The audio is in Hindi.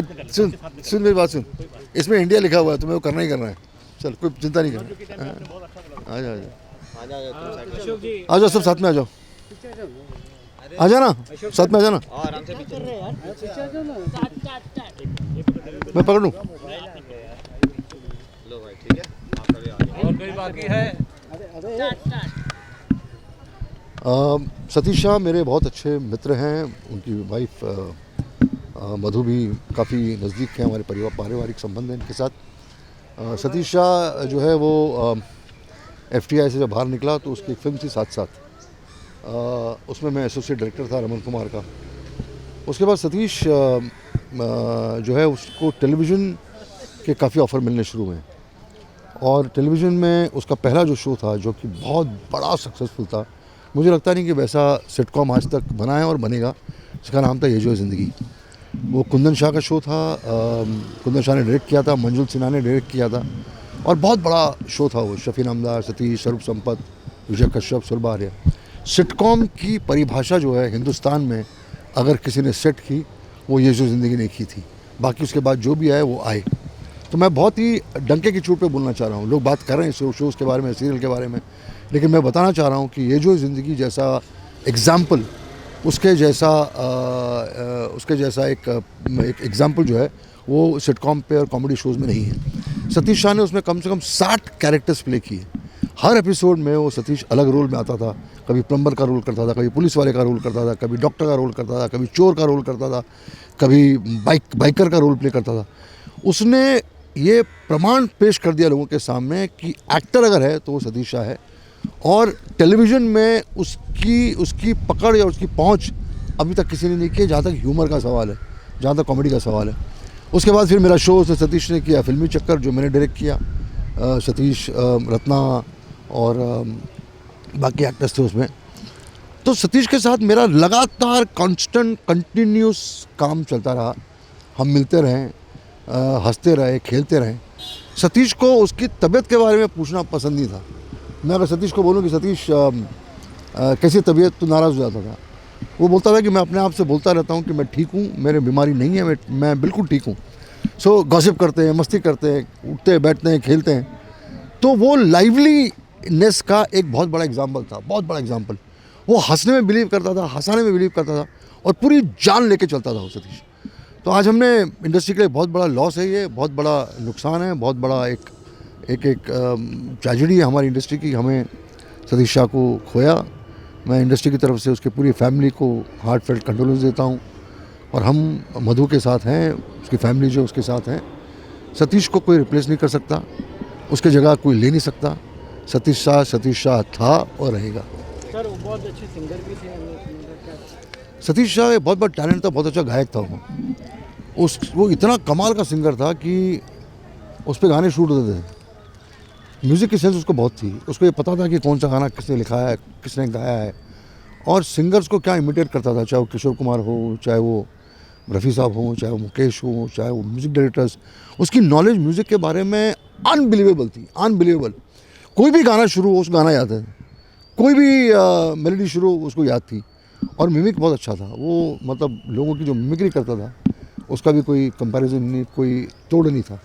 सुन सुन मेरी बात सुन, इसमें इंडिया लिखा हुआ है, तुम्हें वो करना ही करना है। चल कोई चिंता नहीं करना। आ जाओ आ जाओ, सब साथ में आ जाओ, आ जाना साथ में, आ जाना। मैं पकड़ लूँ। और कोई बाकी है? सतीश शाह मेरे बहुत अच्छे मित्र हैं, उनकी वाइफ मधु भी काफ़ी नज़दीक है, हमारे पारिवारिक संबंध हैं इनके साथ। सतीश शाह जो है वो FTI से जब बाहर निकला तो उसकी एक फिल्म थी साथ साथ, उसमें मैं एसोसिएट डायरेक्टर था रमन कुमार का। उसके बाद सतीश जो है उसको टेलीविज़न के काफ़ी ऑफ़र मिलने शुरू हुए, और टेलीविज़न में उसका पहला जो शो था जो कि बहुत बड़ा सक्सेसफुल था, मुझे लगता नहीं कि वैसा सिटकॉम आज तक बना है और बनेगा, जिसका नाम था ये जो ज़िंदगी। वो कुंदन शाह का शो था, कुंदन शाह ने डायरेक्ट किया था, मंजुल सिन्हा ने डायरेक्ट किया था, और बहुत बड़ा शो था वो। शफी नामदार, सतीश, स्वरूप संपत, विजय कश्यप, सुरभा आर्या। सिटकॉम की परिभाषा जो है हिंदुस्तान में अगर किसी ने सेट की, वो ये जो ज़िंदगी ने की थी। बाकी उसके बाद जो भी आए वो आए। तो मैं बहुत ही डंके की चोट पे बोलना चाह रहा हूँ। लोग बात कर रहे हैं शोज़ के बारे में, सीरियल के बारे में, लेकिन मैं बताना चाह रहा हूँ कि ये जो ज़िंदगी जैसा एग्ज़ाम्पल, उसके जैसा एक एग्ज़ाम्पल जो है वो सिटकॉम पे और कॉमेडी शोज़ में नहीं है। सतीश शाह ने उसमें कम से कम 60 कैरेक्टर्स प्ले किए। हर एपिसोड में वो सतीश अलग रोल में आता था। कभी प्लम्बर का रोल करता था, कभी पुलिस वाले का रोल करता था, कभी डॉक्टर का रोल करता था, कभी चोर का रोल करता था, कभी बाइकर का रोल प्ले करता था। उसने ये प्रमाण पेश कर दिया लोगों के सामने कि एक्टर अगर है तो वो सतीश शाह है, और टेलीविज़न में उसकी पकड़ या उसकी पहुंच अभी तक किसी ने नहीं की, जहाँ तक ह्यूमर का सवाल है, जहाँ तक कॉमेडी का सवाल है। उसके बाद फिर मेरा शो सतीश ने किया फिल्मी चक्कर, जो मैंने डायरेक्ट किया। सतीश, रत्ना और बाकी एक्टर्स थे उसमें। तो सतीश के साथ मेरा लगातार कांस्टेंट कंटिन्यूस काम चलता रहा। हम मिलते रहें, हंसते रहे, खेलते रहें। सतीश को उसकी तबीयत के बारे में पूछना पसंद नहीं था। मैं अगर सतीश को बोलूं कि सतीश कैसी तबीयत, तो नाराज़ हो जाता था। वो बोलता था कि मैं अपने आप से बोलता रहता हूं कि मैं ठीक हूं, मेरे बीमारी नहीं है, मैं बिल्कुल ठीक हूं। सो गॉसिप करते हैं, मस्ती करते हैं, उठते बैठते हैं, खेलते हैं। तो वो लाइवलीनेस का एक बहुत बड़ा एग्जाम्पल था, बहुत बड़ा एग्जाम्पल। वो हंसने में बिलीव करता था, हंसाने में बिलीव करता था, और पूरी जान लेके चलता था वो सतीश। तो आज हमने इंडस्ट्री के लिए बहुत बड़ा लॉस है, ये बहुत बड़ा नुकसान है, बहुत बड़ा एक ट्रेजेडी है हमारी इंडस्ट्री की। हमें सतीश शाह को खोया। मैं इंडस्ट्री की तरफ से उसकी पूरी फैमिली को हार्ट फेल्ट कंडोलेंस देता हूँ, और हम मधु के साथ हैं, उसकी फैमिली जो उसके साथ हैं। सतीश को कोई रिप्लेस नहीं कर सकता, उसके जगह कोई ले नहीं सकता। सतीश शाह था और रहेगा। सर वो बहुत अच्छे सिंगर भी थे। सतीश शाह एक बहुत बड़ा टैलेंट था, बहुत अच्छा गायक था वो इतना कमाल का सिंगर था कि उस पर गाने शूट होते थे। म्यूज़िक की सेंस उसको बहुत थी। उसको ये पता था कि कौन सा गाना किसने लिखा है, किसने गाया है, और सिंगर्स को क्या इमिटेट करता था, चाहे वो किशोर कुमार हो, चाहे वो रफ़ी साहब हो, चाहे वो मुकेश हो, चाहे वो म्यूज़िक डायरेक्टर्स। उसकी नॉलेज म्यूज़िक के बारे में अनबिलीवेबल थी, अनबिलीवेबल। कोई भी गाना शुरू हो उसको गाना याद है, कोई भी मेलोडी शुरू हो उसको याद थी, और मिमिक बहुत अच्छा था वो। मतलब लोगों की जो मिमिक्री करता था उसका भी कोई कंपैरिजन नहीं, कोई तोड़ नहीं था।